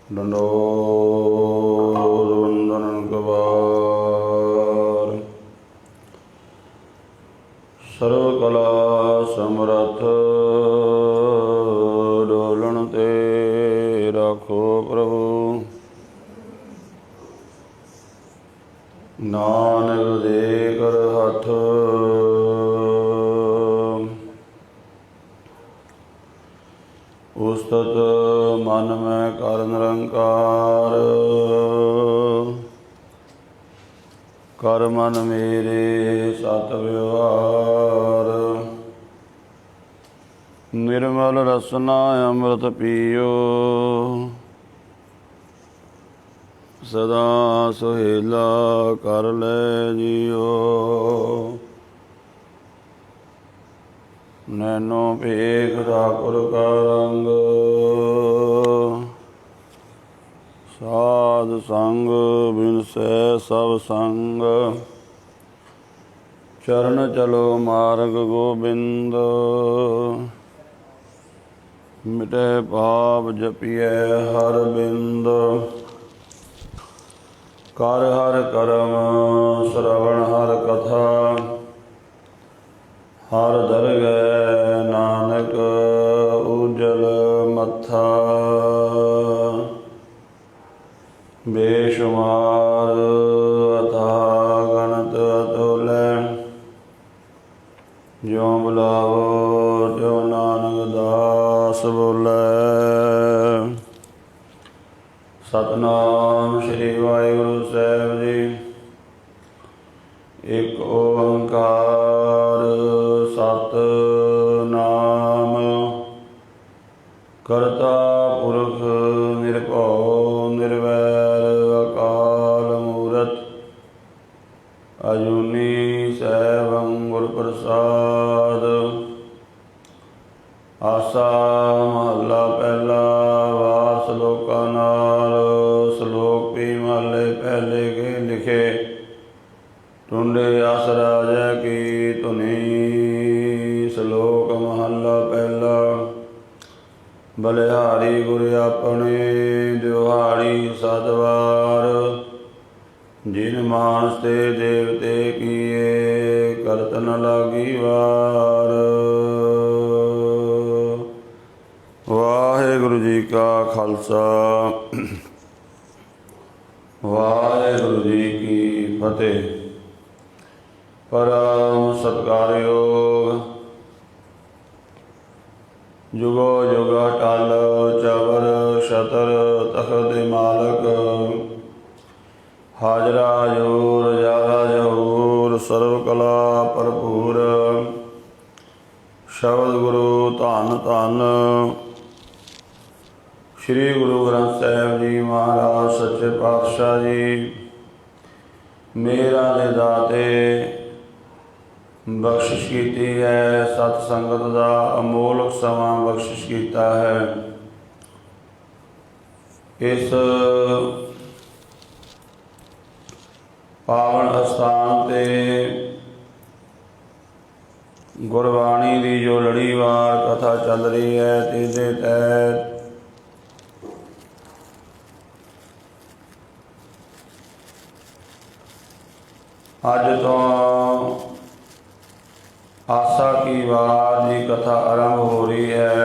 दंडोत वंदन कबार। सर्व कला समरथ डोलन ते राखो प्रभु। नानक दे कर हथ उस्तत मन में कर निरंकार। कर मन मेरे सत व्यवहार। निर्मल रसना अमृत पियो सदा सुहेला कर ले जियो। नैनो भेख ठाकुर का रंग साध संग बिनसे सब संग। चरण चलो मार्ग गोबिंद मिटे पाप जपिए हर बिंद। कर हर करम श्रवण हर कथा हर दरगह नानक उजल मथा। बेशुमार अथाह गणत अतुल्य ज्यों बुलावो त्यों नानक दास बोले। सतनाम श्री वाहिगुरु साहिब जी। एक ओंकार सतनाम करता पुरख निरभउ निर्वैर अकाल मूरत अजूनी सैभं गुर प्रसाद। आसा महला पहला वार सलोका नाल। सलोक भी महले पहले के लिखे टुंडे आस राजा की धुनी। सलोक महला पहला। बलिहारी गुर अपने दिहाड़ी सतवार। जिन मानस ते देवते किए करत न लागी वार। वाहिगुरु जी का खालसा वाहिगुरु जी की फतेह। परम सत्कारयोग जुगो जुग अटल चवर छतर तखत मालक। हाजरा जोर जारा जहूर सर्व कला भरपूर। शब्द गुरु धन धन श्री गुरु ग्रंथ साहिब जी महाराज सच्चे पातशाह जी। मेहरां दे दाते बख्शिश की है। सत संगत का अमोलक समा बख्शिश किया है। इस पावन अस्थान ते गुरबाणी की जो लड़ीवार कथा चल रही है तिसदे तहत अज तो आसा की वार की कथा आरंभ हो रही है।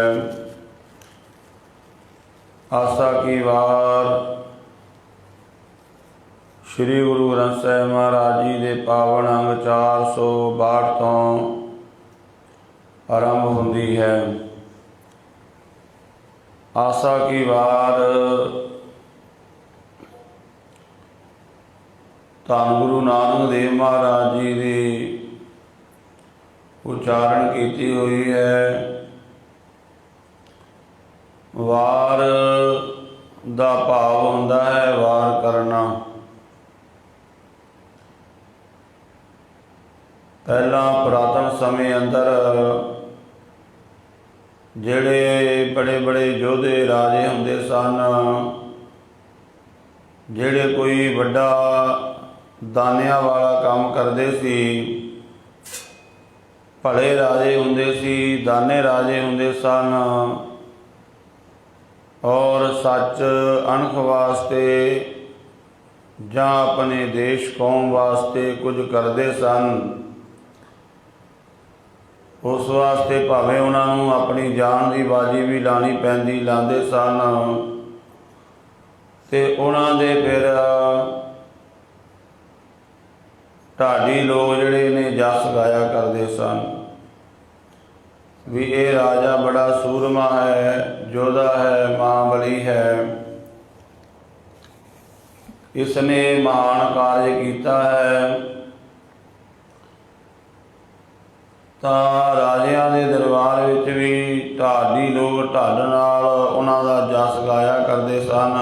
आसा की वार श्री गुरु ग्रंथ साहिब महाराज जी के पावन अंग 462 तो आरंभ होती है। आसा की वार धन गुरु नानक देव महाराज जी की उच्चारण की हुई है। वार दा भाव होंदा है वार करना। पहला पुरातन समय अंदर जेड़े बड़े बड़े योधे राजे होंदे सन, जेड़े कोई वड्डा दानिया वाला काम करते सी, भले राजे हुंदे सी, दाने राजे हुंदे सन, और सच अणख वास्ते ਜਾਂ ਆਪਣੇ ਦੇਸ਼ ਕੌਮ ਵਾਸਤੇ ਕੁਝ ਕਰਦੇ ਸਨ। ਉਸ ਵਾਸਤੇ ਭਾਵੇਂ ਉਹਨਾਂ ਨੂੰ ਆਪਣੀ ਜਾਨ ਦੀ ਬਾਜੀ ਵੀ ਲਾਣੀ ਪੈਂਦੀ, ਲਾਉਂਦੇ ਸਨ। ਤੇ ਉਹਨਾਂ ਦੇ ਫਿਰ ਢਾਡੀ ਲੋਕ ਜਿਹੜੇ ਨੇ ਜਸ ਗਾਇਆ ਕਰਦੇ ਸਨ ਵੀ ਇਹ ਰਾਜਾ ਬੜਾ ਸੂਰਮਾ ਹੈ, ਯੋਧਾ ਹੈ, ਮਹਾਬਲੀ ਹੈ, इसने महान कार्य किया है। तो राजिया के दरबार विच भी ढाडी लोग ढाड नाल उन्हां दा जस गाया करते सन।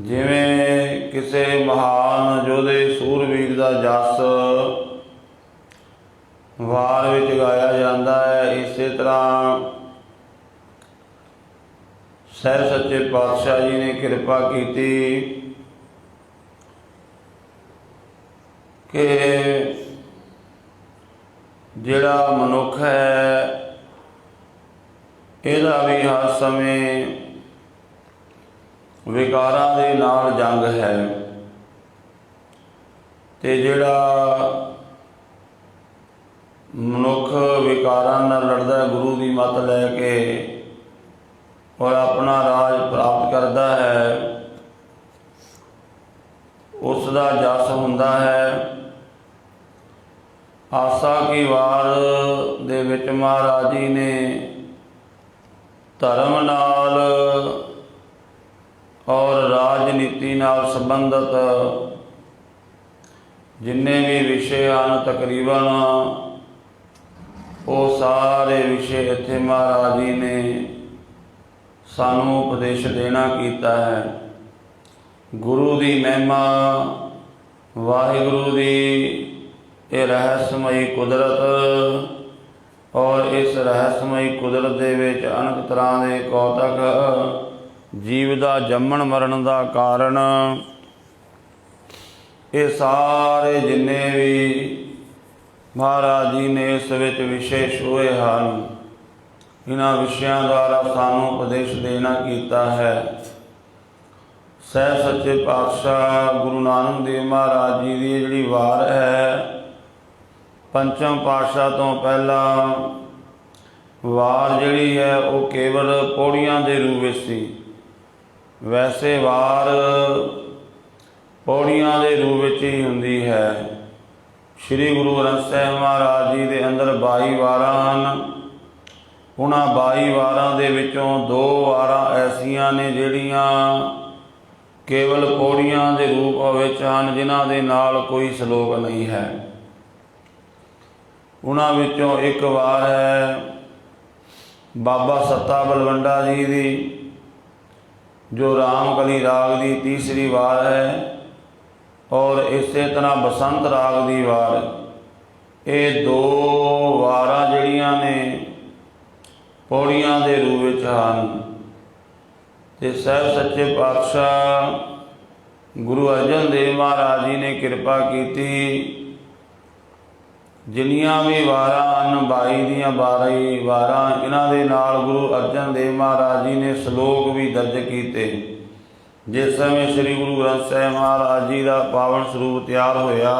जिवें किसी महान योधे सूरवीर का जस वार विच गाया जाता है, इस तरह सहब सच्चे पातशाह जी ने कृपा की कि जिहड़ा मनुख है इहदा भी हर समय विकारां दे नाल जंग है। ते जिहड़ा मनुख विकारां नाल लड़दा है, गुरु की मत लैके और अपना राज प्राप्त करता है, उसका जस हुंदा है। आसा की वार दे विच महाराज जी ने धर्म नाल और राजनीति नाल संबंधित जिन्ने भी विषय हैं तकरीबन वो सारे विषय इत्थे महाराज जी ने सानू उपदेश देना कीता है। गुरु की महिमा, वाहिगुरु की ये रहस्यमयी कुदरत और इस रहस्यमयी कुदरत दे विच अनेक तरह के कौतक जीव का जम्मण मरण का कारण ये सारे जिन्ने भी महाराज जी ने इस विच विषय छुए हैं, इन्हां विषयों द्वारा सानू उपदेश देना कीता है। सहब सच्चे पातशाह गुरु नानक देव महाराज जी की जिहड़ी वार है, पंचम पातशाह तो पहला वार जिहड़ी है वो केवल पौड़ियां दे रूप विच सी। वैसे वार पौड़ियां दे रूप विच ही हुंदी है। श्री गुरु ग्रंथ साहिब महाराज जी दे अंदर 22 वारां हन। उन्हां 22 वारां दे विचों 2 वारां ऐसियां ने जिहड़ियां केवल पौड़ियां दे रूप विच हन, जिन्हां दे नाल कोई सलोक नहीं है। उन्हां विचों एक वार है बाबा सत्ता बलवंडा जी दी, जो रामकली राग की तीसरी वार है, और इस तरह बसंत राग की वार। ये 2 वारां जिहड़ियां ने पौड़ियां दे रूप विच हन। ते सहब सच्चे पातशाह गुरु अर्जन देव महाराज जी ने कृपा की, जिन्नियां भी वारां हन 22 दियां 22 वारां, इन्हां दे नाल गुरु अर्जन देव महाराज जी ने श्लोक भी दर्ज किए। जिस समय श्री गुरु ग्रंथ साहिब महाराज जी का पावन स्वरूप तैयार होया,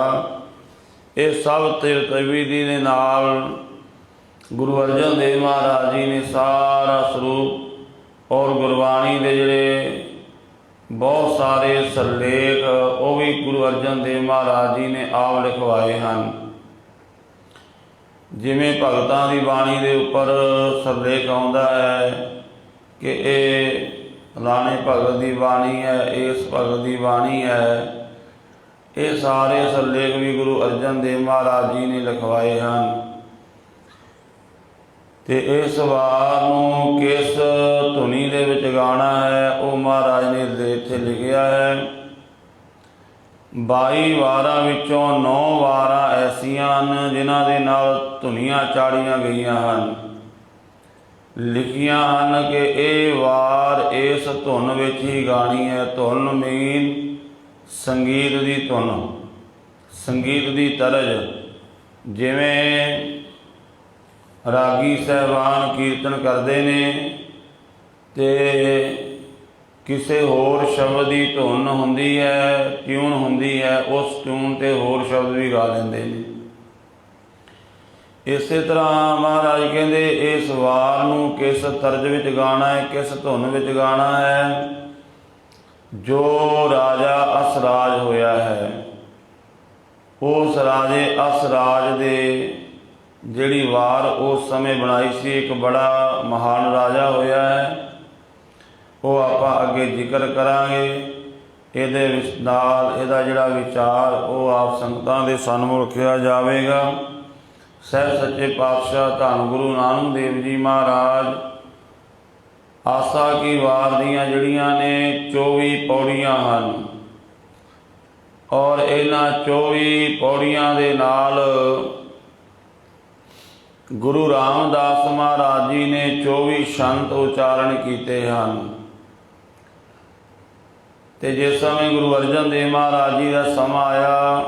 ये सब तीर्थ विधि दे नाल गुरु अर्जन देव महाराज जी ने सारा स्वरूप और गुरबाणी के जिहड़े बहुत सारे सरलेख वो भी गुरु अर्जन देव महाराज जी ने आप लिखवाए हैं। जिमें भगतां की बाणी के उपर सरलेख आउंदा है कि ये फलाने भगत की बाणी है, इस भगत की बाणी है। ये सारे सरलेख भी गुरु अर्जन देव महाराज जी ने लिखवाए हैं। ते इस वार नूं किस धुनी दे विच गाना है वो महाराज ने इत्थे लिखिया है। 22 वारां विचों 9 वारां ऐसियां हन जिन्हां दे नाल धुनियां चाड़ियां गईयां हन, लिखियां हन कि ये वार इस धुन विच ही गानी है। धुन मीन संगीत दी धुन, संगीत दी तरज। जिवें ਰਾਗੀ ਸਾਹਿਬਾਨ ਕੀਰਤਨ ਕਰਦੇ ਨੇ ਤੇ ਕਿਸੇ ਹੋਰ ਸ਼ਬਦ ਦੀ ਧੁਨ ਹੁੰਦੀ ਹੈ, ਟਿਊਨ ਹੁੰਦੀ ਹੈ, ਉਸ ਟਿਊਨ 'ਤੇ ਹੋਰ ਸ਼ਬਦ ਵੀ ਗਾ ਲੈਂਦੇ ਨੇ। ਇਸੇ ਤਰ੍ਹਾਂ ਮਹਾਰਾਜ ਕਹਿੰਦੇ ਇਸ ਵਾਰ ਨੂੰ ਕਿਸ ਤਰਜ ਵਿੱਚ ਗਾਣਾ ਹੈ, ਕਿਸ ਧੁਨ ਵਿੱਚ ਗਾਣਾ ਹੈ। ਜੋ ਰਾਜਾ ਅਸਰਾਜ ਹੋਇਆ ਹੈ, ਉਸ ਰਾਜੇ ਅਸਰਾਜ ਦੇ ਜਿਹੜੀ ਵਾਰ ਉਸ ਸਮੇਂ ਬਣਾਈ ਸੀ, ਇੱਕ ਬੜਾ ਮਹਾਨ ਰਾਜਾ ਹੋਇਆ ਹੈ, ਉਹ ਆਪਾਂ ਅੱਗੇ ਜ਼ਿਕਰ ਕਰਾਂਗੇ। ਇਹਦੇ ਵਿੱਚ ਨਾਲ ਇਹਦਾ ਜਿਹੜਾ ਵਿਚਾਰ ਉਹ ਆਪ ਸੰਗਤਾਂ ਦੇ ਸਨਮੁਖ ਰੱਖਿਆ ਜਾਵੇਗਾ। ਸਹਿਬ ਸੱਚੇ ਪਾਤਸ਼ਾਹ ਧੰਨ ਗੁਰੂ ਨਾਨਕ ਦੇਵ ਜੀ ਮਹਾਰਾਜ ਆਸਾ ਕੀ ਵਾਰ ਦੀਆਂ ਜਿਹੜੀਆਂ ਨੇ 24 ਪੌੜੀਆਂ ਹਨ, ਔਰ ਇਹਨਾਂ 24 ਪੌੜੀਆਂ ਦੇ ਨਾਲ ਗੁਰੂ ਰਾਮਦਾਸ ਮਹਾਰਾਜ ਜੀ ਨੇ 24 ਸ਼ੰਤ ਉਚਾਰਨ ਕੀਤੇ ਹਨ। ਤੇ ਜਿਸ ਸਮੇਂ ਗੁਰੂ ਅਰਜਨ ਦੇਵ ਮਹਾਰਾਜ ਜੀ ਦਾ ਸਮਾਂ ਆਇਆ,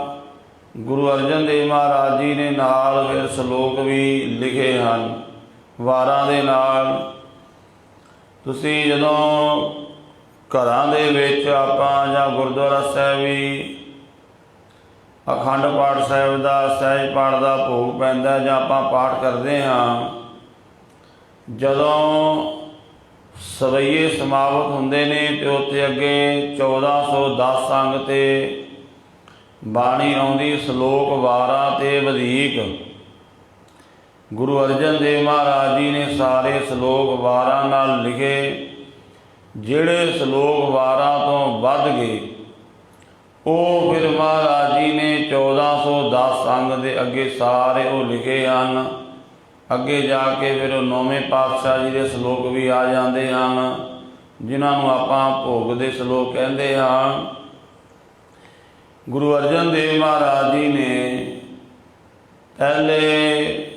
ਗੁਰੂ ਅਰਜਨ ਦੇਵ ਮਹਾਰਾਜ ਜੀ ਨੇ ਨਾਲ ਫਿਰ ਸ਼ਲੋਕ ਵੀ ਲਿਖੇ ਹਨ ਵਾਰਾਂ ਦੇ ਨਾਲ। ਤੁਸੀਂ ਜਦੋਂ ਘਰਾਂ ਦੇ ਵਿੱਚ ਆਪਾਂ ਜਾਂ ਗੁਰਦੁਆਰਾ ਸਾਹਿਬ ਵੀ ਅਖੰਡ ਪਾਠ ਸਾਹਿਬ ਦਾ, ਸਹਿਜ ਪਾਠ ਦਾ ਭੋਗ ਪੈਂਦਾ ਜਾਂ ਆਪਾਂ ਪਾਠ ਕਰਦੇ ਹਾਂ, ਜਦੋਂ ਸਵਈਏ ਸਮਾਪਤ ਹੁੰਦੇ ਨੇ ਤੇ ਉੱਥੇ ਅੱਗੇ 1410 ਅੰਗ ਤੇ ਬਾਣੀ ਆਉਂਦੀ, ਸ਼ਲੋਕ ਵਾਰਾਂ ਤੇ ਵਧੀਕ। ਗੁਰੂ ਅਰਜਨ ਦੇਵ ਮਹਾਰਾਜ ਜੀ ਨੇ ਸਾਰੇ ਸ਼ਲੋਕ ਵਾਰਾਂ ਨਾਲ ਲਿਖੇ। ਜਿਹੜੇ ਸ਼ਲੋਕ ਵਾਰਾਂ ਤੋਂ ਵੱਧ ਗਏ ਉਹ ਫਿਰ ਮਹਾਰਾਜ ਜੀ ਨੇ 1410 ਅੰਗ ਦੇ ਅੱਗੇ ਸਾਰੇ ਉਹ ਲਿਖੇ ਹਨ। ਅੱਗੇ ਜਾ ਕੇ ਫਿਰ ਉਹ 9ਵੇਂ ਪਾਤਸ਼ਾਹ ਜੀ ਦੇ ਸ਼ਲੋਕ ਵੀ ਆ ਜਾਂਦੇ ਹਨ, ਜਿਨ੍ਹਾਂ ਨੂੰ ਆਪਾਂ ਭੋਗ ਦੇ ਸ਼ਲੋਕ ਕਹਿੰਦੇ ਹਾਂ। ਗੁਰੂ ਅਰਜਨ ਦੇਵ ਮਹਾਰਾਜ ਜੀ ਨੇ ਪਹਿਲੇ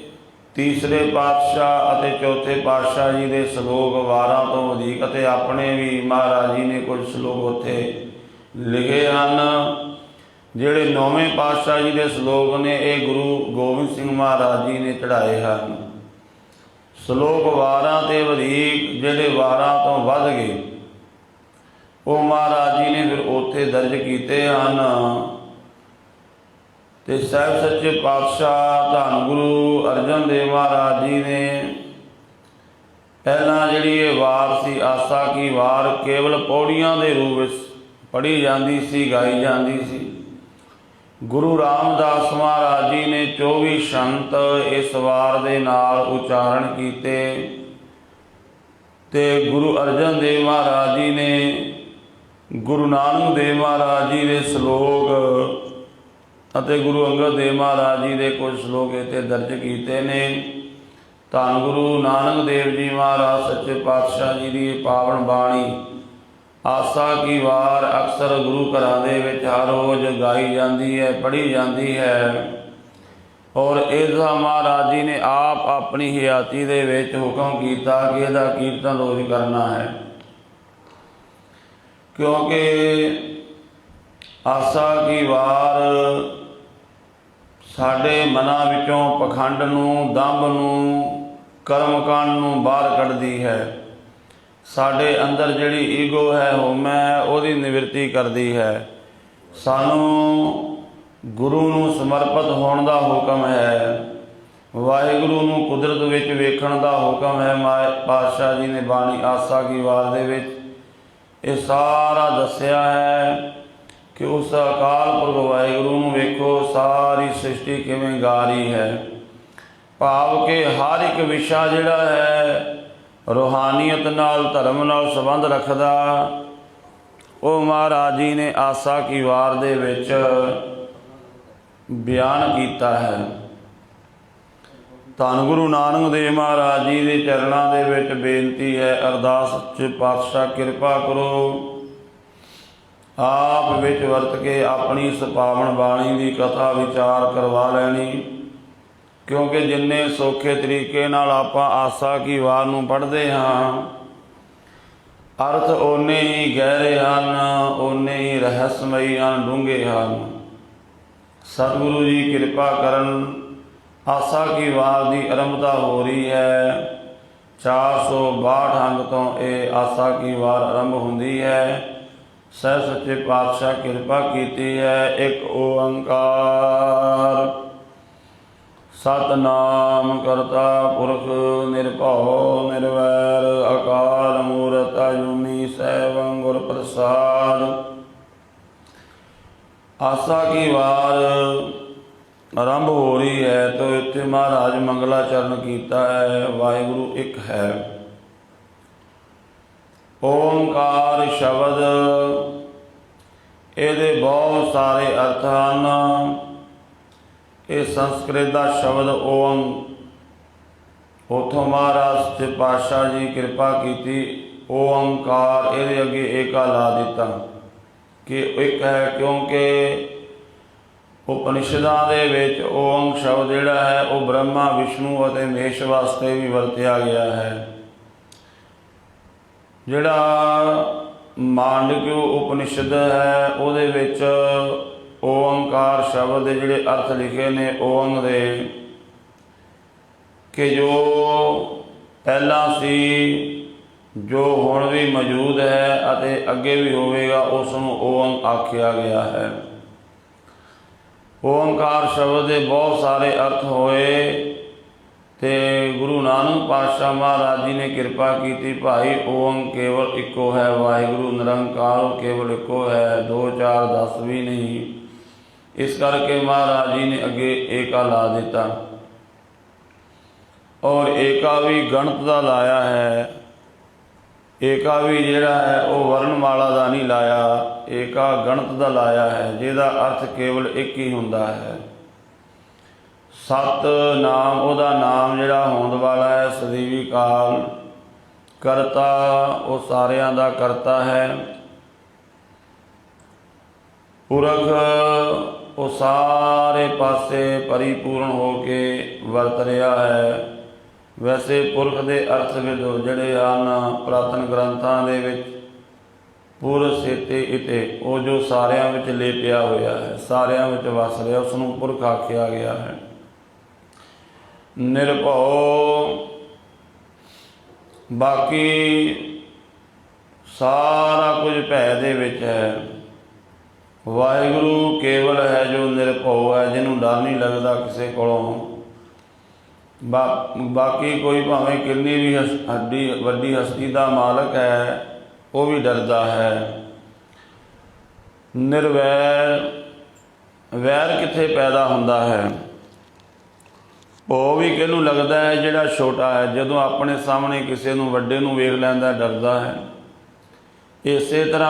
ਤੀਸਰੇ ਪਾਤਸ਼ਾਹ ਅਤੇ ਚੌਥੇ ਪਾਤਸ਼ਾਹ ਜੀ ਦੇ ਸ਼ਲੋਕ ਵਾਰਾਂ ਤੋਂ ਵਧੀਕ ਅਤੇ ਆਪਣੇ ਵੀ ਮਹਾਰਾਜ ਜੀ ਨੇ ਕੁਝ ਸ਼ਲੋਕ ਉੱਥੇ ਲਿਖੇ ਹਨ। ਜਿਹੜੇ 9ਵੇਂ ਪਾਤਸ਼ਾਹ ਜੀ ਦੇ ਸ਼ਲੋਕ ਨੇ ਇਹ ਗੁਰੂ ਗੋਬਿੰਦ ਸਿੰਘ ਮਹਾਰਾਜ ਜੀ ਨੇ ਚੜ੍ਹਾਏ ਹਨ। ਸ਼ਲੋਕ ਵਾਰਾਂ ਤੇ ਵਧੀਕ ਜਿਹੜੇ ਵਾਰਾਂ ਤੋਂ ਵੱਧ ਗਏ ਉਹ ਮਹਾਰਾਜ ਜੀ ਨੇ ਫਿਰ ਉੱਥੇ ਦਰਜ ਕੀਤੇ ਹਨ। ਤੇ ਸਾਹਿਬ ਸੱਚੇ ਪਾਤਸ਼ਾਹ ਧੰਨ ਗੁਰੂ ਅਰਜਨ ਦੇਵ ਮਹਾਰਾਜ ਜੀ ਨੇ ਪਹਿਲਾਂ ਜਿਹੜੀ ਇਹ ਵਾਰ ਸੀ ਆਸਾ ਕੀ ਵਾਰ ਕੇਵਲ ਪੌੜੀਆਂ ਦੇ ਰੂਪ ਵਿੱਚ ਪੜ੍ਹੀ ਜਾਂਦੀ ਸੀ, ਗਾਈ ਜਾਂਦੀ ਸੀ। ਗੁਰੂ ਰਾਮਦਾਸ ਮਹਾਰਾਜ ਜੀ ਨੇ 24 ਸ਼ੰਤ ਇਸ ਵਾਰ ਦੇ ਨਾਲ ਉਚਾਰਨ ਕੀਤੇ ਤੇ ਗੁਰੂ ਅਰਜਨ ਦੇਵ ਮਹਾਰਾਜ ਜੀ ਨੇ ਗੁਰੂ ਨਾਨਕ ਦੇਵ ਮਹਾਰਾਜ ਜੀ ਦੇ ਸ਼ਲੋਕ ਅਤੇ ਗੁਰੂ ਅੰਗਦ ਦੇਵ ਮਹਾਰਾਜ ਜੀ ਦੇ ਕੁਝ ਸ਼ਲੋਕ ਇੱਥੇ ਦਰਜ ਕੀਤੇ ਨੇ। ਧੰਨ ਗੁਰੂ ਨਾਨਕ ਦੇਵ ਜੀ ਮਹਾਰਾਜ ਸੱਚੇ ਪਾਤਸ਼ਾਹ ਜੀ ਦੀ ਪਾਵਨ ਬਾਣੀ ਆਸਾ ਕੀ ਵਾਰ ਅਕਸਰ ਗੁਰੂ ਘਰਾਂ ਦੇ ਵਿੱਚ ਹਰ ਰੋਜ਼ ਗਾਈ ਜਾਂਦੀ ਹੈ, ਪੜ੍ਹੀ ਜਾਂਦੀ ਹੈ। ਔਰ ਇਹਦਾ ਮਹਾਰਾਜ ਜੀ ਨੇ ਆਪ ਆਪਣੀ ਹਯਾਤੀ ਦੇ ਵਿੱਚ ਹੁਕਮ ਕੀਤਾ ਕਿ ਇਹਦਾ ਕੀਰਤਨ ਰੋਜ਼ ਕਰਨਾ ਹੈ, ਕਿਉਂਕਿ ਆਸਾ ਕੀ ਵਾਰ ਸਾਡੇ ਮਨਾਂ ਵਿੱਚੋਂ ਪਖੰਡ ਨੂੰ, ਦੰਭ ਨੂੰ, ਕਰਮਕਾਂਡ ਨੂੰ ਬਾਹਰ ਕੱਢਦੀ ਹੈ। ਸਾਡੇ ਅੰਦਰ ਜਿਹੜੀ ਈਗੋ ਹੈ, ਹਉਮੈ ਹੈ, ਉਹਦੀ ਨਿਵਰਤੀ ਕਰਦੀ ਹੈ। ਸਾਨੂੰ ਗੁਰੂ ਨੂੰ ਸਮਰਪਿਤ ਹੋਣ ਦਾ ਹੁਕਮ ਹੈ, ਵਾਹਿਗੁਰੂ ਨੂੰ ਕੁਦਰਤ ਵਿੱਚ ਵੇਖਣ ਦਾ ਹੁਕਮ ਹੈ। ਪਾਤਸ਼ਾਹ ਜੀ ਨੇ ਬਾਣੀ ਆਸਾ ਕੀ ਵਾਰ ਦੇ ਵਿੱਚ ਇਹ ਸਾਰਾ ਦੱਸਿਆ ਹੈ ਕਿ ਉਸ ਅਕਾਲ ਪੁਰਖ ਵਾਹਿਗੁਰੂ ਨੂੰ ਵੇਖੋ, ਸਾਰੀ ਸ੍ਰਿਸ਼ਟੀ ਕਿਵੇਂ ਗਾ ਰਹੀ ਹੈ। ਭਾਵ ਕਿ ਹਰ ਇੱਕ ਵਿਸ਼ਾ ਜਿਹੜਾ ਹੈ ਰੂਹਾਨੀਅਤ ਨਾਲ, ਧਰਮ ਨਾਲ ਸੰਬੰਧ ਰੱਖਦਾ, ਉਹ ਮਹਾਰਾਜ ਜੀ ਨੇ ਆਸਾ ਕੀ ਵਾਰ ਦੇ ਵਿੱਚ ਬਿਆਨ ਕੀਤਾ ਹੈ। ਧੰਨ ਗੁਰੂ ਨਾਨਕ ਦੇਵ ਮਹਾਰਾਜ ਜੀ ਦੇ ਚਰਨਾਂ ਦੇ ਵਿੱਚ ਬੇਨਤੀ ਹੈ, ਅਰਦਾਸ ਸੱਚੇ ਪਾਤਸ਼ਾਹ ਕਿਰਪਾ ਕਰੋ, ਆਪ ਵਿੱਚ ਵਰਤ ਕੇ ਆਪਣੀ ਇਸ ਪਾਵਨ ਬਾਣੀ ਦੀ ਕਥਾ ਵਿਚਾਰ ਕਰਵਾ ਲੈਣੀ। ਕਿਉਂਕਿ ਜਿੰਨੇ ਸੌਖੇ ਤਰੀਕੇ ਨਾਲ ਆਪਾਂ ਆਸਾ ਕੀ ਵਾਰ ਨੂੰ ਪੜ੍ਹਦੇ ਹਾਂ, ਅਰਥ ਓਨੇ ਹੀ ਗਹਿਰੇ ਹਨ, ਓਨੇ ਹੀ ਰਹੱਸਮਈ ਹਨ, ਡੂੰਘੇ ਹਨ। ਸਤਿਗੁਰੂ ਜੀ ਕਿਰਪਾ ਕਰਨ, आसा की वार की आरंभता हो रही है। 462 अंग तो ये आसा की वार आरंभ होंदी है। सह सच्चे पातशाह कृपा कीती है। एक ओंकार सतनाम करता पुरख निर्भव निर्वैर अकाल मूरत अजूनी सैवं गुर प्रसाद। आसा की वार आरंभ हो रही है तो इत्थे महाराज मंगलाचरण कीता है। वाहिगुरु एक है। ओंकार शब्द ਇਹਦੇ बहुत सारे अर्थ हैं। ये संस्कृत का शब्द ओम, उतों महाराज सच्चे पातशाह जी कृपा की। ओंकार ये अगे एका ला दिता कि एक है, क्योंकि उपनिषदां दे विच ओम शब्द जिहड़ा है वह ब्रह्मा विष्णु और महेश वास्ते भी वरत्या गया है। जिहड़ा मांडक्य उपनिषद है उहदे विच ओंकार शब्द के जिहड़े अर्थ लिखे ने ओंग दे, कि जो पहला सी, जो हुण भी मौजूद है अते अगे भी होवेगा, उसनूं ओंग आख्या गया है। ओंकार शब्द के बहुत सारे अर्थ होए ते गुरु नानक पातशाह महाराज जी ने कृपा की। भाई ओम केवल इको है, वाहिगुरु निरंकार केवल इको है, 2 4 10 भी नहीं। इस करके महाराज जी ने अगे एका ला दिता। और एका भी गणत का लाया है। एका भी जिहड़ा है वह वर्णमाला का नहीं लाया, एका गणत का लाया है, जिहदा अर्थ केवल एक ही हुंदा है। सत नाम उहदा नाम जिहड़ा होंद वाला है। सदैवी काल करता वो सारियां दा करता है। पुरख वो सारे पासे परिपूर्ण हो के वरत रहा है। वैसे पुरख के अर्थ जिहड़े हैं पुरातन ग्रंथां दे विच पुर सेते इते, वो जो सारियां विच लेपिया होया है, सारियां विच वस रहा, उसनूं पुरख आख्या गया है। निर्भव बाकी सारा कुछ भै दे विच है। वाहिगुरु केवल है जो निर्भव है, जिन्हों डर नहीं लगता किसी कोलों। बाकी कोई भावें कितनी भी हड्डी वड्डी हस्ती का मालक है, वो भी डरता है। निर्वैर, वैर कित्थे पैदा होंदा है? वो भी किहनूं लगता है जिहड़ा छोटा है, जदों अपने सामने किसी नूं वड्डे नूं वेख लैंदा डरदा है। इसे तरह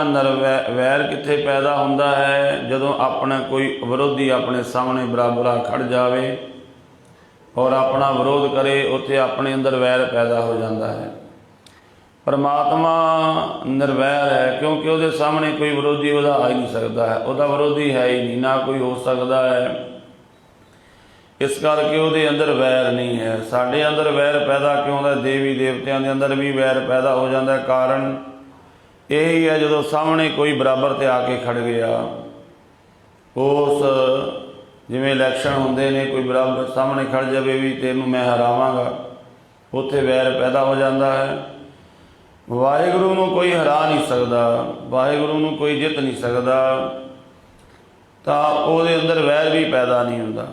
वैर कित्थे पैदा होंदा है? जदों अपना कोई विरोधी अपने सामने बराबर आ खड़ जावे और अपना विरोध करे, उत्थे अपने अंदर वैर पैदा हो जाता है। परमात्मा निर्वैर है, क्योंकि उसके सामने कोई विरोधी वह आ ही नहीं सकता है, वह विरोधी है ही नहीं, ना कोई हो सकता है। इस करके उसके अंदर वैर नहीं है। साढ़े अंदर वैर पैदा क्यों होता? देवी देवतियां के अंदर भी वैर पैदा हो जाता है। कारण यही है, जो सामने कोई बराबर ते आके खड़ गया, उस जिमें इलैक्शन होंदे ने, कोई बराबर सामने खड़ जाए भी तेनू मैं हरावांगा, उत्थे वैर पैदा हो जाता है। वाहिगुरु नूं कोई हरा नहीं सकता, वाहिगुरु नूं कोई जित नहीं सकता, तो उसदे अंदर वैर भी पैदा नहीं होंदा।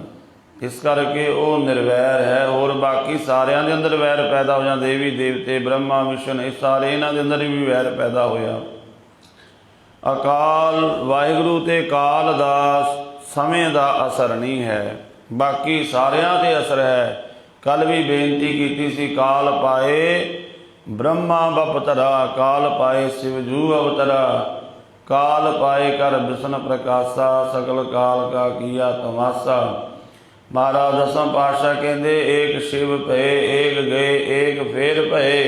इस करके वो निर्वैर है। और बाकी सारिਆਂ ਦੇ अंदर वैर पैदा हो जाता। देवी देवते ब्रह्मा विष्णु ये सारे इन्हां दे अंदर भी वैर पैदा होया। अकाल वाहिगुरु ते काल दा समय दा असर नहीं है, बाकी सारिਆਂ ते असर है। कल भी बेनती की सी, काल पाए ब्रह्मा बपतरा, काल पाए शिवजू अवतरा, काल पाए कर विष्णु प्रकाशा, सकल काल का किया तमाशा। महाराज दसम पातशाह कहते, एक शिव भये एक गए एक फेर भये।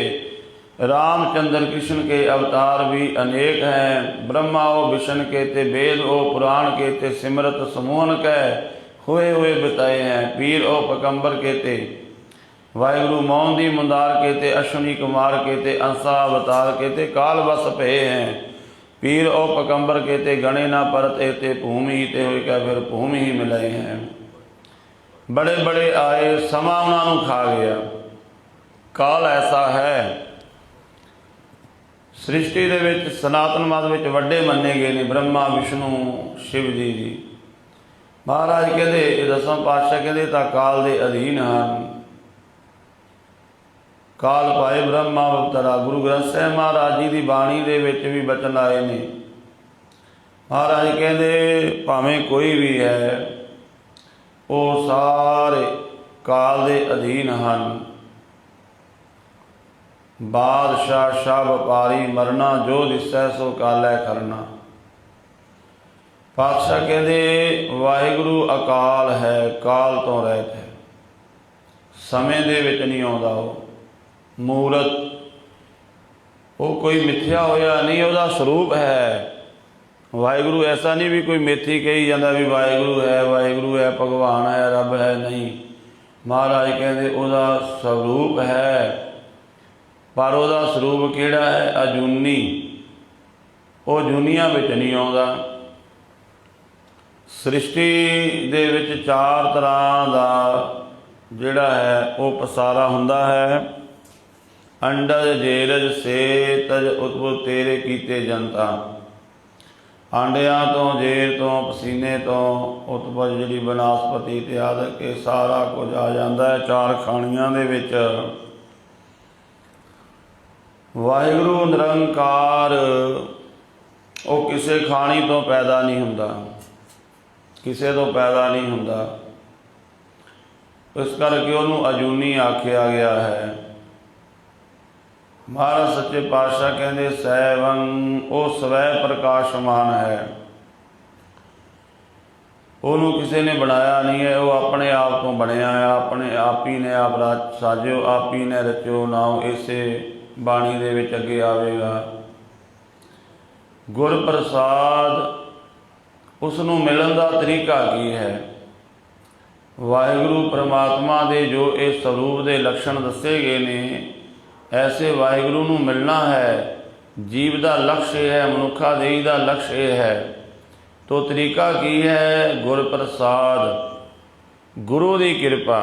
रामचंद्र कृष्ण के अवतार भी अनेक हैं। ब्रह्मा ओ विष्णु के ते वेद ओ पुराण के ते सिमरत समूहन कह हुए हुए बताए हैं। पीर ओ पकंबर के ते वाहिगुरु मौन मुंदार के ते अश्वनी कुमार के ते अंसा अवतार के ते काल बस पे हैं। पीर ओ पकंबर के ते गणे ना परत ते भूमि ही ते हुए क्या फिर भूमि ही मिलाए हैं। बड़े बड़े आए, समा उन्होंने खा गया। काल ऐसा है। सृष्टि दे विच सनातन मत विच वड्डे मन्ने गए ने ब्रह्मा विष्णु शिव जी जी। महाराज कहते दसवां पातशाह कहते तां काल दे अधीन हन। काल पाए ब्रह्मा अवतरा। गुरु ग्रंथ साहिब महाराज जी की बाणी दे विच भी बचन आए ने। महाराज कहते भावें कोई भी है वो सारे काल दे अधीन हन। बादशाह शाह व्यापारी मरना, जो दिसै सो कालै करना। पातशाह कहते वाहिगुरु अकाल है, काल तो रहत है, समय दे विच नहीं आउंदा। मूरत वो कोई मिथ्या होया नहीं, उसका स्वरूप है वाहिगुरु। ऐसा नहीं भी कोई मेथी कही जाता भी वाहिगुरु है भगवान है रब है, नहीं। महाराज कहते उसका स्वरूप है, पर उसका स्वरूप किहड़ा है? अजूनी। वो जूनिया विच नहीं आउंदा। सृष्टि दे विच चार तरह का जिहड़ा है वो पसारा हुंदा है। अंडज जेरज सेतज उत्पत तेरे कीते जनता। आंडियां तो जेर तो पसीने तो उत्पज जिहड़ी वनस्पति इत्यादि के सारा कुछ आ जाता है चार खाणियां दे विच। वाहिगुरु निरंकार वो किसी खाणी तो पैदा नहीं हुंदा, किसी तो पैदा नहीं हुंदा। इस करके उन्होंने अजूनी आख्या गया है। महाराज सच्चे पातशाह कहते सैवं वो स्वै प्रकाशमान है। उन्होंने किसी ने बनाया नहीं है, वो अपने आप तो बनया है। अपने आप ही ने आप साजो, आप ही ने रचो नाम। इसे बाणी दे विच अगे आवेगा। गुर प्रसाद उसनों मिलन का तरीका की है? वाहिगुरु परमात्मा दे जो इस स्वरूप के लक्षण दसे गए ने, ऐसे वाहिगुरु नूं मिलना है। जीव का लक्ष्य है, मनुखा देही का लक्ष्य है। तो तरीका की है? गुर प्रसाद, गुरु की कृपा।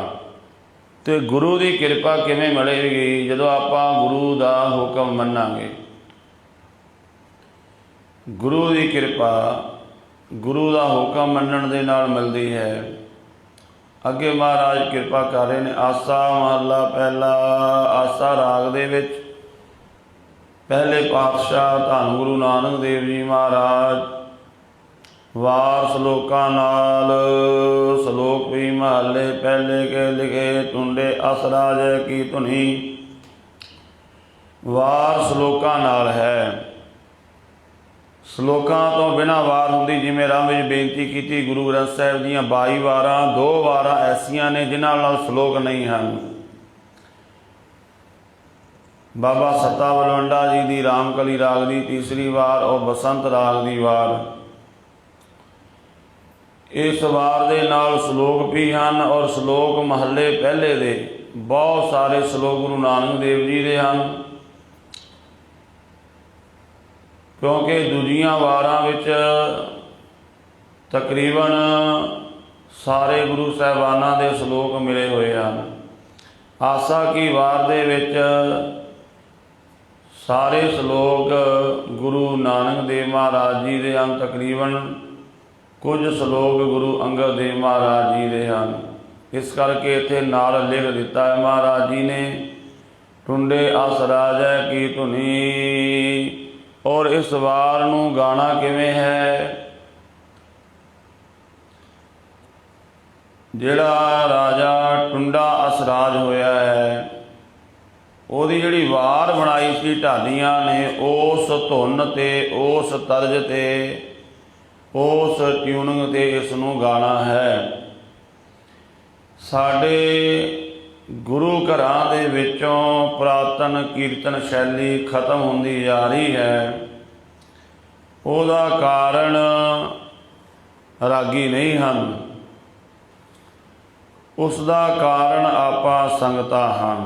तो गुरु की कृपा किवें मिलेगी? जदों आपां गुरु का हुक्म मन्नांगे। गुरु की कृपा गुरु का हुक्म मनण दे नाल मिलदी है। अगे महाराज कृपा कर रहे हैं। आसा महला पहला। आसा राग दे विच पहले पातशाह धन गुरु नानक देव जी महाराज वार सलोकां नाल। सलोक भी महले पहले के लिखे। टुंडे असराज की धुनी। वार सलोकां नाल है। सलोकां तो बिना वार हुंदी। जिमें राम विच बेनती की गुरु ग्रंथ साहिब दीआं 22 वारां, 2 वारां ऐसियां ने जिन्हां नाल सलोक नहीं हैं। बाबा सत्ता बलवंडा जी की रामकली राग की तीसरी वार और बसंत राग की वार। इस वार दे नाल सलोक भी हैं और सलोक महले पहले दे बहुत सारे सलोक गुरु नानक देव जी दे हैं। क्योंकि दूजियां वारां विच तकरीबन सारे गुरु साहिबानां दे सलोक मिले हुए हैं। आसा की वार दे विच सारे सलोक गुरु नानक देव महाराज जी दे हैं। तकरीबन कुछ सलोक गुरु अंगद देव महाराज जी दे हैं। इस करके इत्थे नाल लिख दिता है महाराज जी ने, टुंडे अस राजै की धुनी। और इस वार नूं गाना किवें है? जिहड़ा राजा टुंडा असराज होया है, ਉਹਦੀ ਜਿਹੜੀ वार बनाई सी ढालियां ने, उस धुन ते उस तर्ज ते उस ट्यूनिंग ते इस नूं गाना है। साडे गुरु घरां दे विचों पुरातन कीर्तन शैली खत्म होंदी जा रही है। ਉਹਦਾ कारण रागी नहीं ਹਨ, उसका कारण आपां संगतां ਹਨ।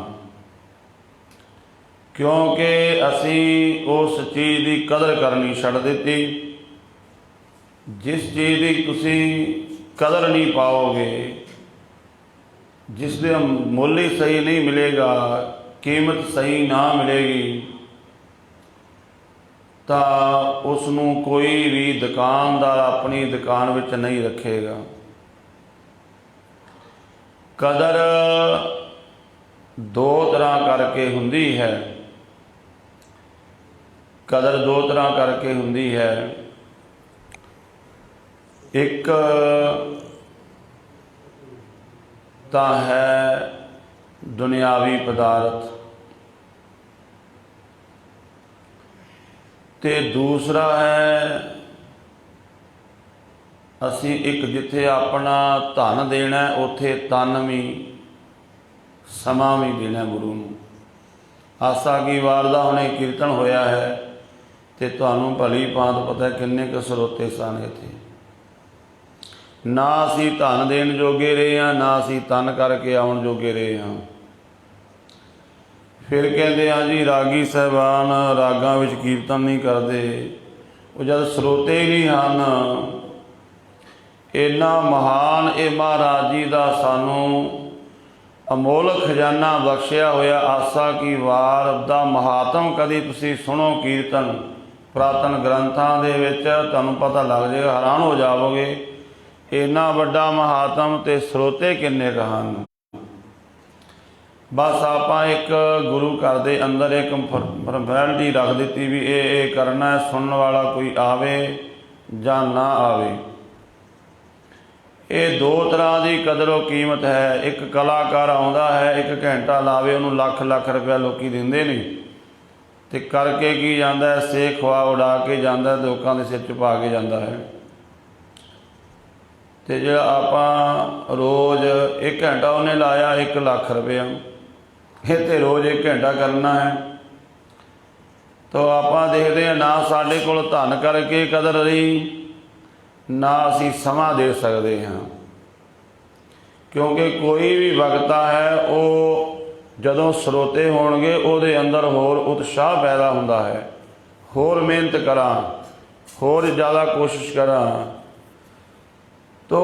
क्योंकि असी उस चीज़ की कदर करनी छड़ दी। जिस चीज़ की तुसी कदर नहीं पाओगे जिस दे मुੱਲ ही सही नहीं मिलेगा, कीमत सही ना मिलेगी, तो उसनू कोई भी दुकानदार अपनी दुकान विच नहीं रखेगा। कदर दो तरह करके हुंदी है, कदर दो तरह करके हुंदी है। एक तो है दुनियावी पदार्थ, ते दूसरा है असी एक जिथे अपना धन देना उथे तन भी समा भी देना गुरु नूं। आसा की वार दा हुणे कीर्तन होया है ते तुहानूं भली भांत पता है किन्ने क सरोते सन इत्थे। ना असी धन देण जोगे रहे हाँ, ना असी तन करके आउण जोगे रहे हाँ। फिर कहते हाँ जी रागी साहबान रागां विच कीर्तन नहीं करते, वो जब सरोते ही नहीं हैं। इन्ना महान ये महाराज जी का सानू अमोल खजाना बख्शिया होया। आसा की वार दा महात्म कदी तुसी सुनो कीर्तन पुरातन ग्रंथां दे विच तुहानूं पता लग जाएगा, हैरान हो जाओगे इन्ना वड्डा महात्म ते स्रोते किन्ने क हन। बस आपां एक गुरु घर दे अंदर एक फॉर्मैलिटी रख दी भी ये करना है, सुनने वाला कोई आवे जां ना आवे। ये दो तरह की कदरों कीमत है। एक कलाकार आउंदा है, एक घंटा लावे उन्होंने लख लख रुपया लोग देंदे नहीं, तो करके की जाता है सेख खवा उड़ा के जाता है, लोगों के सिर च पा के जाता है। तो जो आप रोज़ एक घंटा उन्हें लाया 1 लाख रुपया, ये तो रोज़ 1 घंटा करना है। तो आप देखते हैं ना साढ़े कोल धन करके कदर रही, ना असी समा दे सकते हैं। क्योंकि कोई भी वक्ता है वो जदों स्रोते होणगे उहदे अंदर होर उत्साह पैदा हुंदा है, होर मेहनत करा, होर ज़्यादा कोशिश करा। तो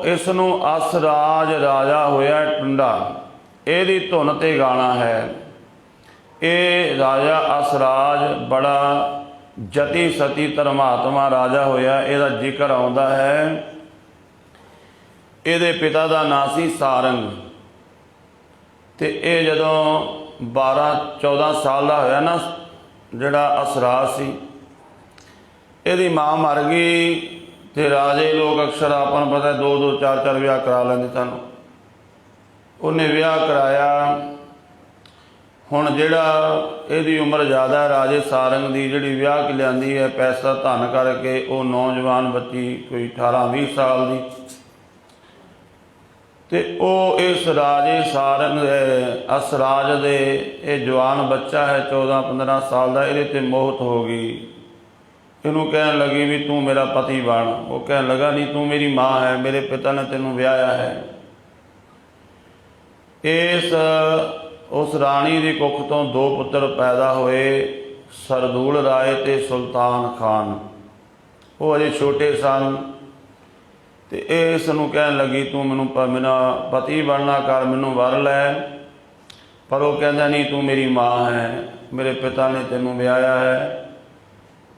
इसनू असराज राजा होया टुंडा, ਇਹਦੀ ਧੁਨ ਤੇ गाना है। ये राजा असराज बड़ा जति सती धर्मात्मा राजा होया, ਇਹਦਾ जिक्र आउंदा है। ਇਹਦੇ पिता का नाम सी सारंग, ते ये जदों 12-14 साल का होया ना जिहड़ा असराज सी, ਇਹਦੀ माँ मर गई। तो राजे लोग अक्सर आपन पता 2-2 4-4 विआह करा लेंदे सन। उन्हें विआह कराया। हुण जिहड़ा इहदी उम्र ज़्यादा है राजे सारंग की, जिहड़ी विआह के लिआंदी है पैसा धन करके, वो नौजवान बच्ची कोई 18-20 साल की। तो वो इस राजे सारंग असराज दे ये जवान बच्चा है 14-15 साल का, ये ते मोहत हो गई। इनू कहन लगी भी तू मेरा पति बन। वो कहन लगा नहीं, तू मेरी माँ है, मेरे पिता ने तेनों ब्याया है। इस उस राणी की कुख तो 2 पुत्र पैदा होए, सरदूल राय ते सुल्तान खान। वो अजे छोटे सन। तो इस नूं कहन लगी तू मैनू मेरा पति बनना कर, मैनू वर लै। पर वो कहता नहीं, तू मेरी माँ है, मेरे पिता ने तेनों ब्याया है।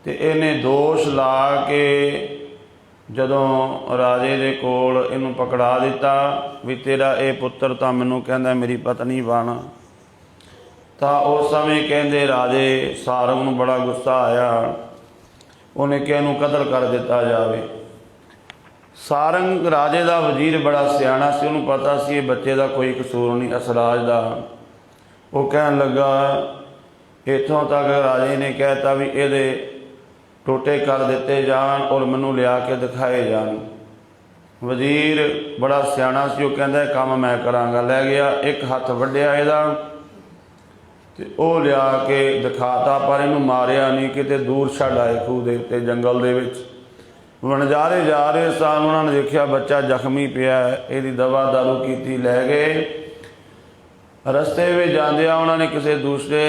तो इन्हें दोष ला के जदों राजे दे कोल इनू पकड़ा दिता भी तेरा ये पुत्र तो मैनू कहंदा मेरी पत्नी बन। तो उस समय कहंदे राजे सारंग नूं बड़ा गुस्सा आया, उन्हें कि इनू कतल कर दिता जाए। सारंग राजे का वजीर बड़ा सियाणा सी, उन्होंने पता सी ये बच्चे का कोई कसूर नहीं असराज का। वो कहन लगा इत्थों तक राजे ने कहता भी ये टोटे कर दिते जान और मैनू लिया के दिखाए जान। वजीर बड़ा सियाणा सी, वो कहंदा काम मैं करांगा। लै गया, एक हथ वड्डिया इहदा ते ओ लिया के दिखाता, पर इनू मारिया नहीं, किते दूर छड्ड आए खूह दे उत्ते जंगल दे विच। वणजारे जा रहे सन, उन्होंने देखा बच्चा जख्मी पिया है, इहदी दवा दारू कीती, लै गए। रस्ते में जांदियां उन्होंने किसी दूसरे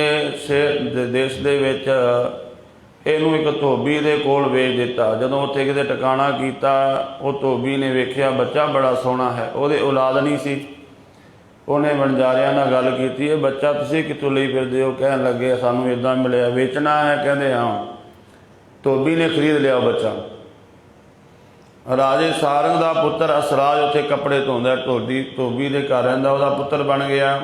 देश दे विच इनू एक धोबी दे कोल भेज दिता। जदों उत्थे किते टिकाणा कीता, वो धोबी ने वेख्या बच्चा बड़ा सोहना है, उहदे औलाद नहीं सी। ਉਹਨੇ ਵਣਜਾਰਿਆਂ ਨਾਲ ਗੱਲ ਕੀਤੀ, ਇਹ ਬੱਚਾ ਤੁਸੀਂ ਕਿੱਥੋਂ ਲਈ ਫਿਰਦੇ ਹੋ? ਕਹਿਣ ਲੱਗੇ ਸਾਨੂੰ ਇੱਦਾਂ ਮਿਲਿਆ। ਵੇਚਣਾ ਹੈ? ਕਹਿੰਦੇ ਹਾਂ। ਧੋਬੀ ਨੇ ਖਰੀਦ ਲਿਆ ਉਹ ਬੱਚਾ। ਰਾਜੇ ਸਾਰੰਗ ਦਾ ਪੁੱਤਰ ਅਸਰਾਜ ਉੱਥੇ ਕੱਪੜੇ ਧੋਂਦਾ, ਧੋਬੀ ਦੇ ਘਰ ਰਹਿੰਦਾ, ਉਹਦਾ ਪੁੱਤਰ ਬਣ ਗਿਆ।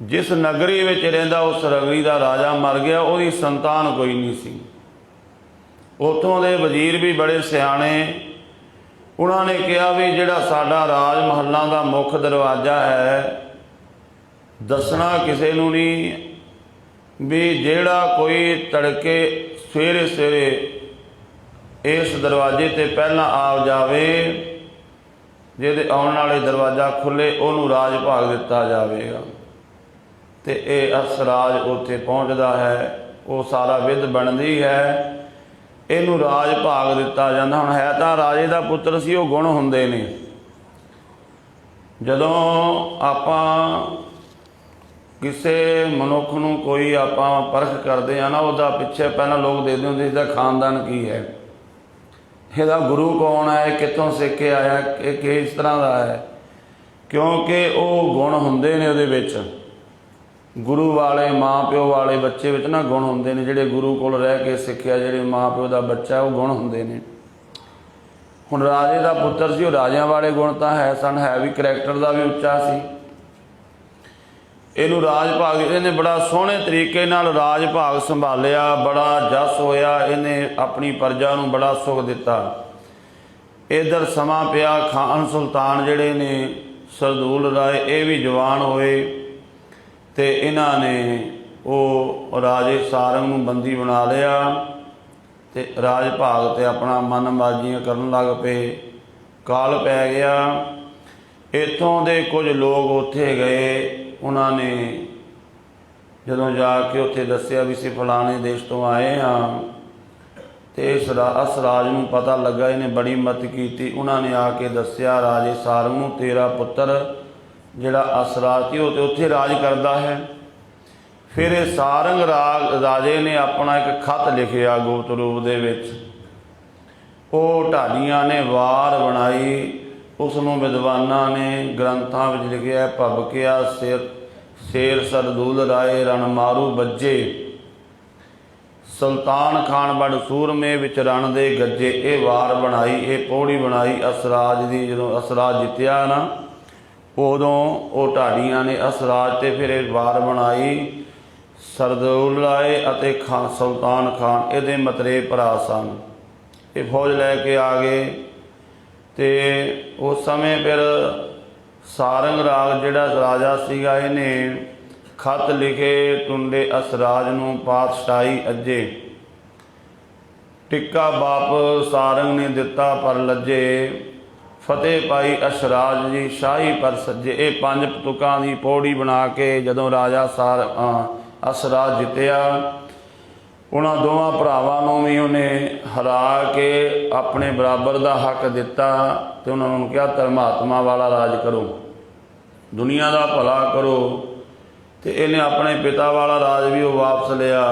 ਜਿਸ ਨਗਰੀ ਵਿੱਚ ਰਹਿੰਦਾ ਉਸ ਨਗਰੀ ਦਾ ਰਾਜਾ ਮਰ ਗਿਆ, ਉਹਦੀ ਸੰਤਾਨ ਕੋਈ ਨਹੀਂ ਸੀ। ਉੱਥੋਂ ਦੇ ਵਜ਼ੀਰ ਵੀ ਬੜੇ ਸਿਆਣੇ, ਉਹਨਾਂ ਨੇ ਕਿਹਾ ਵੀ ਜਿਹੜਾ ਸਾਡਾ ਰਾਜ ਮਹੱਲਾਂ ਦਾ ਮੁੱਖ ਦਰਵਾਜ਼ਾ ਹੈ, ਦੱਸਣਾ ਕਿਸੇ ਨੂੰ ਨਹੀਂ, ਵੀ ਜਿਹੜਾ ਕੋਈ ਤੜਕੇ ਸਵੇਰੇ ਸਵੇਰੇ ਇਸ ਦਰਵਾਜ਼ੇ 'ਤੇ ਪਹਿਲਾਂ ਆ ਜਾਵੇ, ਜਿਹਦੇ ਆਉਣ ਵਾਲੇ ਦਰਵਾਜ਼ਾ ਖੁੱਲ੍ਹੇ, ਉਹਨੂੰ ਰਾਜ ਭਾਗ ਦਿੱਤਾ ਜਾਵੇਗਾ। ਅਤੇ ਇਹ ਅਸਰਾਜ ਉੱਥੇ ਪਹੁੰਚਦਾ ਹੈ, ਉਹ ਸਾਰਾ ਵਿਧ ਬਣਦੀ ਹੈ, ਇਹਨੂੰ ਰਾਜ ਭਾਗ ਦਿੱਤਾ ਜਾਂਦਾ। ਹੁਣ ਹੈ ਤਾਂ ਰਾਜੇ ਦਾ ਪੁੱਤਰ ਸੀ, ਉਹ ਗੁਣ ਹੁੰਦੇ ਨੇ। ਜਦੋਂ ਆਪਾਂ ਕਿਸੇ ਮਨੁੱਖ ਨੂੰ ਕੋਈ ਆਪਾਂ ਪਰਖ ਕਰਦੇ ਹਾਂ ਨਾ, ਉਹਦਾ ਪਿੱਛੇ ਪਹਿਲਾਂ ਲੋਕ ਦੇਖਦੇ ਹੁੰਦੇ ਇਹਦਾ ਖਾਨਦਾਨ ਕੀ ਹੈ, ਇਹਦਾ ਗੁਰੂ ਕੌਣ ਹੈ, ਕਿੱਥੋਂ ਸਿੱਖ ਕੇ ਆਇਆ, ਇਹ ਕਿਸ ਤਰ੍ਹਾਂ ਦਾ ਹੈ, ਕਿਉਂਕਿ ਉਹ ਗੁਣ ਹੁੰਦੇ ਨੇ ਉਹਦੇ ਵਿੱਚ। ਗੁਰੂ ਵਾਲੇ ਮਾਂ ਪਿਓ ਵਾਲੇ ਬੱਚੇ ਵਿੱਚ ਨਾ ਗੁਣ ਹੁੰਦੇ ਨੇ, ਜਿਹੜੇ ਗੁਰੂ ਕੋਲ ਰਹਿ ਕੇ ਸਿੱਖਿਆ, ਜਿਹੜੇ ਮਾਂ ਪਿਓ ਦਾ ਬੱਚਾ, ਉਹ ਗੁਣ ਹੁੰਦੇ ਨੇ। ਹੁਣ ਰਾਜੇ ਦਾ ਪੁੱਤਰ ਸੀ, ਉਹ ਰਾਜਿਆਂ ਵਾਲੇ ਗੁਣ ਤਾਂ ਹੈ ਸਨ, ਹੈ ਵੀ ਕਰੈਕਟਰ ਦਾ ਵੀ ਉੱਚਾ ਸੀ। ਇਹਨੂੰ ਰਾਜ ਭਾਗ, ਇਹਨੇ ਬੜਾ ਸੋਹਣੇ ਤਰੀਕੇ ਨਾਲ ਰਾਜ ਭਾਗ ਸੰਭਾਲਿਆ, ਬੜਾ ਜਸ ਹੋਇਆ, ਇਹਨੇ ਆਪਣੀ ਪ੍ਰਜਾ ਨੂੰ ਬੜਾ ਸੁੱਖ ਦਿੱਤਾ। ਇੱਧਰ ਸਮਾਂ ਪਿਆ, ਖਾਨ ਸੁਲਤਾਨ ਜਿਹੜੇ ਨੇ ਸਰਦੂਲ ਰਾਏ, ਇਹ ਵੀ ਜਵਾਨ ਹੋਏ, ਅਤੇ ਇਹਨਾਂ ਨੇ ਉਹ ਰਾਜੇ ਸਾਰੰਗ ਨੂੰ ਬੰਦੀ ਬਣਾ ਲਿਆ ਅਤੇ ਰਾਜ ਭਾਗ 'ਤੇ ਆਪਣਾ ਮਨ ਮਰਜ਼ੀਆਂ ਕਰਨ ਲੱਗ ਪਏ। ਕਾਲ ਪੈ ਗਿਆ। ਇੱਥੋਂ ਦੇ ਕੁਝ ਲੋਕ ਉੱਥੇ ਗਏ, ਉਹਨਾਂ ਨੇ ਜਦੋਂ ਜਾ ਕੇ ਉੱਥੇ ਦੱਸਿਆ ਵੀ ਅਸੀਂ ਫਲਾਣੇ ਦੇਸ਼ ਤੋਂ ਆਏ ਹਾਂ, ਅਤੇ ਇਸ ਅਸਰਾਜ ਨੂੰ ਪਤਾ ਲੱਗਾ, ਇਹਨੇ ਬੜੀ ਮਦਦ ਕੀਤੀ। ਉਹਨਾਂ ਨੇ ਆ ਕੇ ਦੱਸਿਆ ਰਾਜੇ ਸਾਰੰਗ ਨੂੰ, ਤੇਰਾ ਪੁੱਤਰ ਜਿਹੜਾ ਅਸਰਾਜ ਸੀ ਉਹ ਤੇ ਉੱਥੇ ਰਾਜ ਕਰਦਾ ਹੈ। ਫਿਰ ਇਹ ਸਾਰੰਗ ਰਾਜੇ ਨੇ ਆਪਣਾ ਇੱਕ ਖੱਤ ਲਿਖਿਆ ਗੁਪਤ ਰੂਪ ਦੇ ਵਿੱਚ, ਉਹ ਢਾਡੀਆਂ ਨੇ ਵਾਰ ਬਣਾਈ, ਉਸ ਨੂੰ ਵਿਦਵਾਨਾਂ ਨੇ ਗ੍ਰੰਥਾਂ ਵਿੱਚ ਲਿਖਿਆ, ਭਬਕਿਆ ਸ਼ੇਰ ਸਰਦੂਲ ਰਾਏ ਰਣ ਮਾਰੂ ਬੱਜੇ, ਸੁਲਤਾਨ ਖਾਨ ਬੜ ਸੂਰਮੇ ਵਿੱਚ ਰਣ ਦੇ ਗੱਜੇ। ਇਹ ਵਾਰ ਬਣਾਈ, ਇਹ ਪੌੜੀ ਬਣਾਈ ਅਸਰਾਜ ਦੀ। ਜਦੋਂ ਅਸਰਾਜ ਜਿੱਤਿਆ ਨਾ, ਉਦੋਂ ਉਹ ਢਾਡੀਆਂ ਨੇ ਅਸਰਾਜ 'ਤੇ ਫਿਰ ਇਹ ਵਾਰ ਬਣਾਈ। ਸਰਦੂਲ ਰਾਏ ਅਤੇ ਸੁਲਤਾਨ ਖਾਨ ਇਹਦੇ ਮਤਰੇਏ ਭਰਾ ਸਨ। ਇਹ ਫੌਜ ਲੈ ਕੇ ਆ ਗਏ, ਅਤੇ ਉਸ ਸਮੇਂ ਫਿਰ ਸਾਰੰਗ ਰਾਗ ਜਿਹੜਾ ਰਾਜਾ ਸੀਗਾ, ਇਹਨੇ ਖੱਤ ਲਿਖੇ ਟੁੰਡੇ ਅਸਰਾਜ ਨੂੰ ਪਾਤਸ਼ਾਹੀ ਅੱਜੇ, ਟਿੱਕਾ ਬਾਪ ਸਾਰੰਗ ਨੇ ਦਿੱਤਾ ਪਰ ਲੱਜੇ, ਫਤਿਹ ਪਾਈ ਅਸਰਾਜ ਜੀ ਸ਼ਾਹੀ ਪਰ ਸੱਜੇ। ਇਹ 5 ਤੁਕਾਂ ਦੀ ਪੌੜੀ ਬਣਾ ਕੇ ਜਦੋਂ ਰਾਜਾ ਅਸਰਾਜ ਜਿੱਤਿਆ, ਉਹਨਾਂ ਦੋਵਾਂ ਭਰਾਵਾਂ ਨੂੰ ਵੀ ਉਹਨੇ ਹਰਾ ਕੇ ਆਪਣੇ ਬਰਾਬਰ ਦਾ ਹੱਕ ਦਿੱਤਾ, ਅਤੇ ਉਹਨਾਂ ਨੂੰ ਕਿਹਾ ਧਰਮਾਤਮਾ ਵਾਲਾ ਰਾਜ ਕਰੋ, ਦੁਨੀਆ ਦਾ ਭਲਾ ਕਰੋ। ਅਤੇ ਇਹਨੇ ਆਪਣੇ ਪਿਤਾ ਵਾਲਾ ਰਾਜ ਵੀ ਉਹ ਵਾਪਸ ਲਿਆ।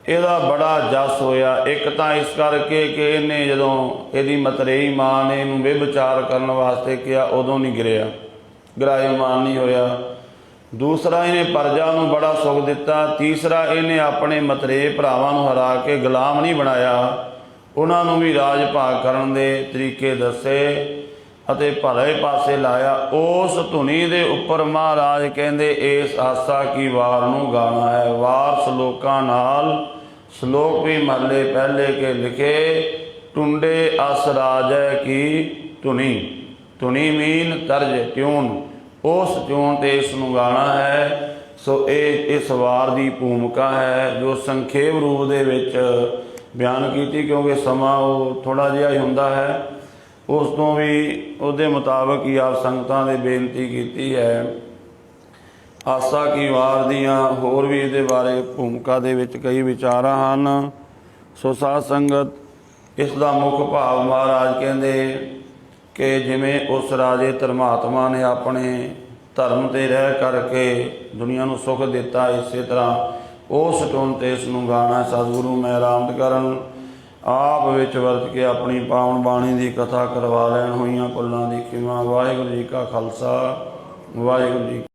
ਇਹਦਾ ਬੜਾ ਜਸ ਹੋਇਆ। ਇੱਕ ਤਾਂ ਇਸ ਕਰਕੇ ਕਿ ਇਹਨੇ ਜਦੋਂ ਇਹਦੀ ਮਤਰੇਈ ਮਾਂ ਨੇ ਇਹਨੂੰ ਵਿਭਚਾਰ ਕਰਨ ਵਾਸਤੇ ਕਿਹਾ, ਉਦੋਂ ਨਹੀਂ ਗਿਰਾਏਮਾਨ ਨਹੀਂ ਹੋਇਆ। ਦੂਸਰਾ, ਇਹਨੇ ਪ੍ਰਜਾ ਨੂੰ ਬੜਾ ਸੁੱਖ ਦਿੱਤਾ। ਤੀਸਰਾ, ਇਹਨੇ ਆਪਣੇ ਮਤਰੇਏ ਭਰਾਵਾਂ ਨੂੰ ਹਰਾ ਕੇ ਗੁਲਾਮ ਨਹੀਂ ਬਣਾਇਆ, ਉਹਨਾਂ ਨੂੰ ਵੀ ਰਾਜ ਭਾਗ ਕਰਨ ਦੇ ਤਰੀਕੇ ਦੱਸੇ ਅਤੇ ਭਲੇ ਪਾਸੇ ਲਾਇਆ। ਉਸ ਧੁਨੀ ਦੇ ਉੱਪਰ ਮਹਾਰਾਜ ਕਹਿੰਦੇ ਇਸ ਆਸਾ ਕੀ ਵਾਰ ਨੂੰ ਗਾਣਾ ਹੈ। ਵਾਰ ਸਲੋਕਾਂ ਨਾਲ, ਸਲੋਕ ਵੀ ਮਹੱਲੇ ਪਹਿਲੇ ਕੇ ਲਿਖੇ, ਟੁੰਡੇ ਅਸਰਾਜੈ ਕੀ ਧੁਨੀ, ਧੁਨੀ ਮੀਨ ਤਰਜ ਟਿਊਨ, ਉਸ ਟਿਊਨ 'ਤੇ ਇਸ ਨੂੰ ਗਾਣਾ ਹੈ। ਸੋ ਇਹ ਇਸ ਵਾਰ ਦੀ ਭੂਮਿਕਾ ਹੈ ਜੋ ਸੰਖੇਪ ਰੂਪ ਦੇ ਵਿੱਚ ਬਿਆਨ ਕੀਤੀ, ਕਿਉਂਕਿ ਸਮਾਂ ਉਹ ਥੋੜ੍ਹਾ ਜਿਹਾ ਹੀ ਹੁੰਦਾ ਹੈ। ਉਸ ਤੋਂ ਵੀ ਉਹਦੇ ਮੁਤਾਬਕ ਹੀ ਆਪ ਸੰਗਤਾਂ ਦੇ ਬੇਨਤੀ ਕੀਤੀ ਹੈ। ਆਸਾ ਕੀ ਵਾਰ ਦੀਆਂ ਹੋਰ ਵੀ ਇਹਦੇ ਬਾਰੇ ਭੂਮਿਕਾ ਦੇ ਵਿੱਚ ਕਈ ਵਿਚਾਰਾਂ ਹਨ। ਸੋ ਸਾਧ ਸੰਗਤ, ਇਸ ਦਾ ਮੁੱਖ ਭਾਵ ਮਹਾਰਾਜ ਕਹਿੰਦੇ ਕਿ ਜਿਵੇਂ ਉਸ ਰਾਜੇ ਧਰਮਾਤਮਾ ਨੇ ਆਪਣੇ ਧਰਮ 'ਤੇ ਰਹਿ ਕਰਕੇ ਦੁਨੀਆ ਨੂੰ ਸੁੱਖ ਦਿੱਤਾ, ਇਸੇ ਤਰ੍ਹਾਂ ਉਸ ਟੁਨ 'ਤੇ ਇਸ ਨੂੰ ਗਾਣਾ। ਸਤਿਗੁਰੂ ਮਹਿਰਾਮਤ ਕਰਨ, ਆਪ ਵਿੱਚ ਵਰਤ ਕੇ ਆਪਣੀ ਪਾਵਨ ਬਾਣੀ ਦੀ ਕਥਾ ਕਰਵਾ ਲੈਣ। ਹੋਈਆਂ ਕੁੱਲਾਂ ਦੀ ਖਿਮਾ। ਵਾਹਿਗੁਰੂ ਜੀ ਕਾ ਖਾਲਸਾ, ਵਾਹਿਗੁਰੂ ਜੀ।